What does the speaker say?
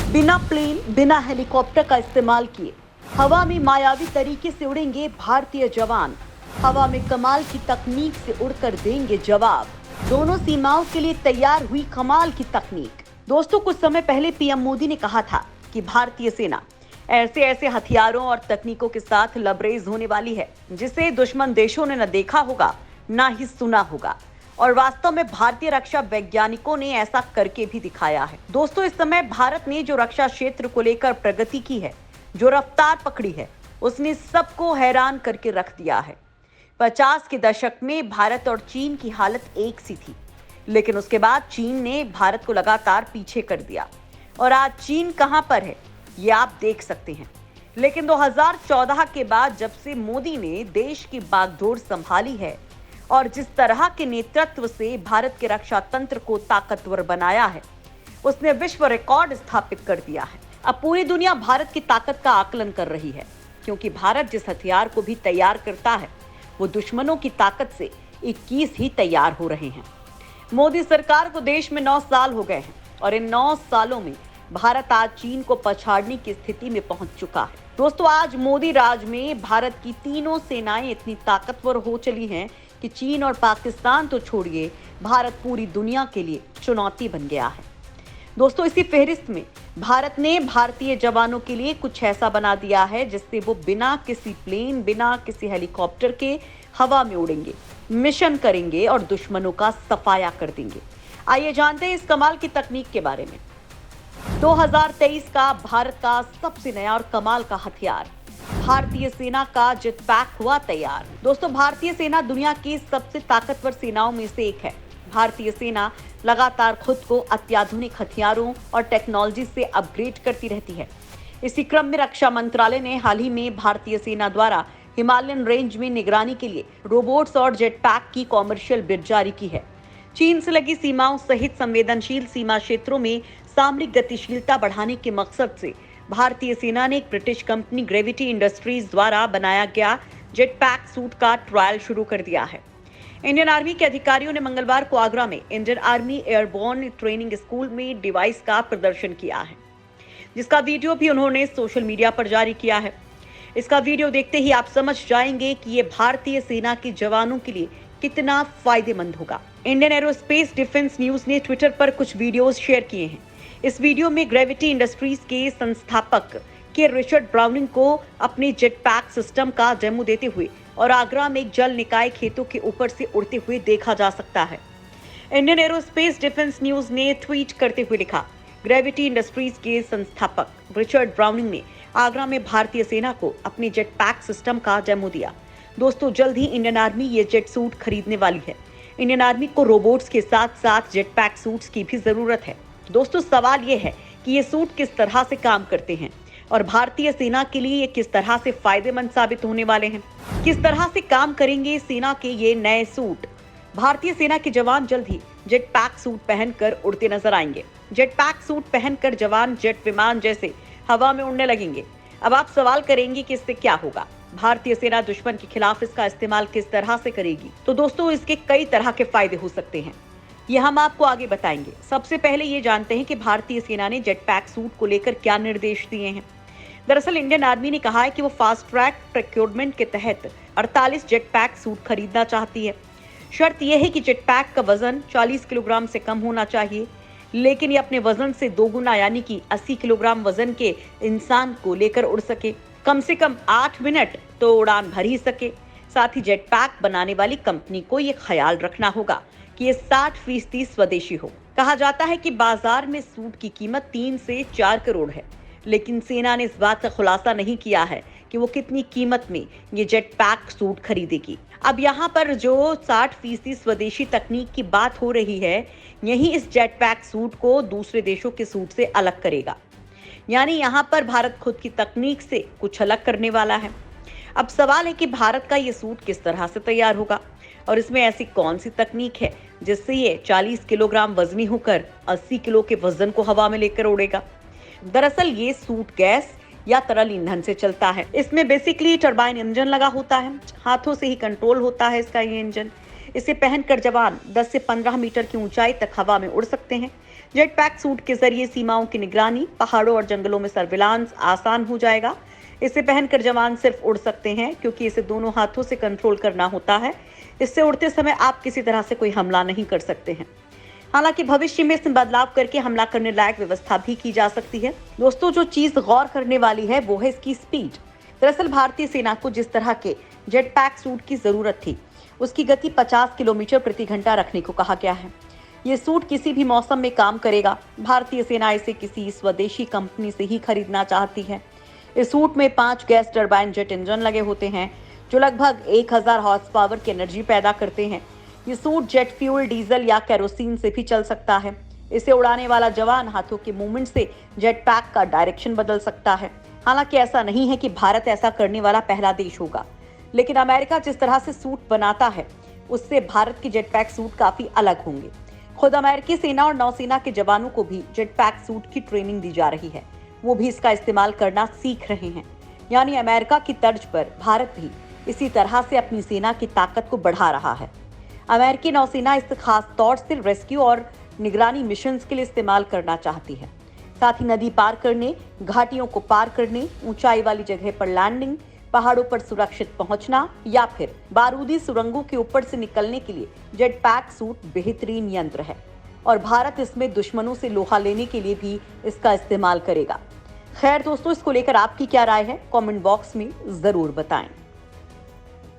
बिना प्लेन, बिना हेलीकॉप्टर का इस्तेमाल किए हवा में मायावी तरीके से उड़ेंगे भारतीय जवान। हवा में कमाल की तकनीक से उड़कर देंगे जवाब। दोनों सीमाओं के लिए तैयार हुई कमाल की तकनीक। दोस्तों, कुछ समय पहले पीएम मोदी ने कहा था कि भारतीय सेना ऐसे ऐसे हथियारों और तकनीकों के साथ लबरेज होने वाली है जिसे दुश्मन देशों ने न देखा होगा न ही सुना होगा। और वास्तव में भारतीय रक्षा वैज्ञानिकों ने ऐसा करके भी दिखाया है। दोस्तों, इस समय भारत ने जो रक्षा क्षेत्र को लेकर प्रगति की है, जो रफ्तार पकड़ी है, उसने सबको हैरान करके रख दिया है। 50 के दशक में भारत और चीन की हालत एक सी थी, लेकिन उसके बाद चीन ने भारत को लगातार पीछे कर दिया और आज चीन कहां पर है ये आप देख सकते हैं। लेकिन 2014 के बाद जब से मोदी ने देश की बागडोर संभाली है और जिस तरह के नेतृत्व से भारत के रक्षा तंत्र को ताकतवर बनाया है, उसने विश्व रिकॉर्ड स्थापित कर दिया है। अब पूरी दुनिया भारत की ताकत का आकलन कर रही है, क्योंकि भारत जिस हथियार को भी तैयार करता है वो दुश्मनों की ताकत से 21 ही तैयार हो रहे हैं। मोदी सरकार को देश में 9 साल हो गए हैं और इन 9 सालों में भारत आज चीन को पछाड़ने की स्थिति में पहुंच चुका है। दोस्तों, आज मोदी राज में भारत की तीनों सेनाएं इतनी ताकतवर हो चली हैं कि चीन और पाकिस्तान तो छोड़िए, भारत पूरी दुनिया के लिए चुनौती बन गया है। दोस्तों, इसी फहरिस्त में भारत ने भारतीय जवानों के लिए कुछ ऐसा बना दिया है जिससे वो बिना किसी प्लेन, बिना किसी हेलीकॉप्टर के हवा में उड़ेंगे, मिशन करेंगे और दुश्मनों का सफाया कर देंगे। आइए जानते हैं इस कमाल की तकनीक के बारे में। 2023 का भारत का सबसे नया और कमाल का हथियार, भारतीय सेना का जेट पैक हुआ तैयार। दोस्तों, भारतीय सेना दुनिया की सबसे ताकतवर सेनाओं में से एक है। भारतीय सेना लगातार खुद को अत्याधुनिक हथियारों और टेक्नोलॉजी से अपग्रेड करती रहती है। इसी क्रम में रक्षा मंत्रालय ने हाल ही में भारतीय सेना द्वारा हिमालयन रेंज में निगरानी के लिए रोबोट्स और जेट पैक की कॉमर्शियल बिड जारी की है। चीन से लगी सीमाओं सहित संवेदनशील सीमा क्षेत्रों में सामरिक गतिशीलता बढ़ाने के मकसद से भारतीय सेना ने एक ब्रिटिश कंपनी ग्रेविटी इंडस्ट्रीज द्वारा बनाया गया जेट पैक सूट का ट्रायल शुरू कर दिया है। इंडियन आर्मी के अधिकारियों ने मंगलवार को आगरा में Indian army airborne training school में डिवाइस का प्रदर्शन किया है, जिसका वीडियो भी उन्होंने सोशल मीडिया पर जारी किया है। इसका वीडियो देखते ही आप समझ जाएंगे कि ये भारतीय सेना के जवानों के लिए कितना फायदेमंद होगा। इंडियन एरोस्पेस डिफेंस न्यूज ने ट्विटर पर कुछ वीडियोस शेयर किए हैं। इस वीडियो में ग्रेविटी इंडस्ट्रीज के संस्थापक के रिचर्ड ब्राउनिंग को अपने जेट पैक सिस्टम का डेमो देते हुए और आगरा में एक जल निकाय खेतों के ऊपर से उड़ते हुए देखा जा सकता है। इंडियन एरोस्पेस डिफेंस न्यूज ने ट्वीट करते हुए लिखा, ग्रेविटी इंडस्ट्रीज के संस्थापक रिचर्ड ब्राउनिंग ने आगरा में भारतीय सेना को अपने जेट पैक सिस्टम का डेमो दिया। दोस्तों, जल्द ही इंडियन आर्मी ये जेट सूट खरीदने वाली है। इंडियन आर्मी को रोबोट्स के साथ साथ जेट पैक सूट्स की भी जरूरत है। दोस्तों, सवाल ये है कि ये सूट किस तरह से काम करते हैं और भारतीय सेना के लिए ये किस तरह से फायदेमंद साबित होने वाले हैं। किस तरह से काम करेंगे सेना के ये नए सूट। भारतीय सेना के जवान जल्द ही जेट पैक सूट पहनकर उड़ते नजर आएंगे। जेट पैक सूट पहनकर जवान जेट विमान जैसे हवा में उड़ने लगेंगे। अब आप सवाल करेंगे कि इससे क्या होगा, भारतीय सेना दुश्मन के खिलाफ इसका इस्तेमाल किस तरह से करेगी। तो दोस्तों, इसके कई तरह के फायदे हो सकते हैं, ये हम आपको आगे बताएंगे। सबसे पहले ये जानते हैं कि भारतीय सेना ने जेट पैक सूट को लेकर क्या निर्देश दिए हैं। दरअसल इंडियन आर्मी ने कहा है कि वो फास्ट ट्रैक प्रोक्योरमेंट के तहत 48 जेट पैक सूट खरीदना चाहती है। शर्त यह है कि जेट पैक का वजन 40 किलोग्राम से कम होना चाहिए, लेकिन ये अपने वजन से 2 गुना यानी कि 80 किलोग्राम वजन के इंसान को लेकर उड़ सके। कम से कम 8 मिनट तो उड़ान भर ही सके। साथ ही जेट पैक बनाने वाली कंपनी को ये ख्याल रखना होगा कि ये 60% स्वदेशी हो। कहा जाता है कि बाजार में सूट की कीमत 3 से 4 करोड़ है, लेकिन सेना ने इस बात का खुलासा नहीं किया है कि वो कितनी कीमत में ये जेट पैक सूट खरीदेगी। अब यहाँ पर जो 60% स्वदेशी तकनीक की बात हो रही है, यही इस जेट पैक सूट को दूसरे देशों के सूट से अलग करेगा। यानी यहाँ पर भारत खुद की तकनीक से कुछ अलग करने वाला है। अब सवाल है कि भारत का ये सूट किस तरह से तैयार होगा और इसमें ऐसी कौन सी तकनीक है जिससे ये 40 किलोग्राम वजनी होकर 80 किलो के वजन को हवा में लेकर उड़ेगा। दरअसल ये सूट गैस या तरल ईंधन से चलता है। इसमें बेसिकली टरबाइन इंजन लगा होता है, हाथों से ही कंट्रोल होता है इसका ये इंजन। इसे पहनकर जवान 10 से 15 मीटर की ऊंचाई तक हवा में उड़ सकते हैं। जेट पैक सूट के जरिए सीमाओं की निगरानी, पहाड़ों और जंगलों में सर्विलांस आसान हो जाएगा। इसे पहनकर जवान सिर्फ उड़ सकते हैं क्योंकि इसे दोनों हाथों से कंट्रोल करना होता है। इससे उड़ते समय आप किसी तरह से कोई हमला नहीं कर सकते हैं। हालांकि भविष्य में इसमें बदलाव करके हमला करने लायक व्यवस्था भी की जा सकती है। दोस्तों, जो चीज गौर करने वाली है वो है इसकी स्पीड। दरअसल भारतीय सेना को जिस तरह के जेट पैक सूट की जरूरत थी, उसकी गति 50 किलोमीटर प्रति घंटा रखने को कहा गया है। ये सूट किसी भी मौसम में काम करेगा। भारतीय सेना इसे किसी स्वदेशी कंपनी से ही खरीदना चाहती है। इस सूट में 5 गैस टरबाइन जेट इंजन लगे होते हैं जो लगभग 1000 हॉर्स पावर की एनर्जी पैदा करते हैं। ये सूट जेट फ्यूल, डीजल या केरोसिन से भी चल सकता है। इसे उड़ाने वाला जवान हाथों के मूवमेंट से जेट पैक का डायरेक्शन बदल सकता है। हालांकि ऐसा नहीं है कि भारत ऐसा करने वाला पहला देश होगा, लेकिन अमेरिका जिस तरह से सूट बनाता है उससे भारत के जेट पैक सूट काफी अलग होंगे। खुद अमेरिकी सेना और नौसेना के जवानों को भी जेट पैक सूट की ट्रेनिंग दी जा रही है। वो भी इसका इस्तेमाल करना सीख रहे हैं। यानी अमेरिका की तर्ज पर भारत भी इसी तरह से अपनी सेना की ताकत को बढ़ा रहा है। अमेरिकी नौसेना इसे खास तौर से रेस्क्यू और निगरानी मिशंस के लिए इस्तेमाल करना चाहती है। साथ ही नदी पार करने, घाटियों को पार करने, ऊंचाई वाली जगह पर लैंडिंग, पहाड़ों पर सुरक्षित पहुंचना या फिर बारूदी सुरंगों के ऊपर से निकलने के लिए जेट पैक सूट बेहतरीन यंत्र है और भारत इसमें दुश्मनों से लोहा लेने के लिए भी इसका इस्तेमाल करेगा। खैर दोस्तों, इसको लेकर आपकी क्या राय है, कमेंट बॉक्स में जरूर बताएं।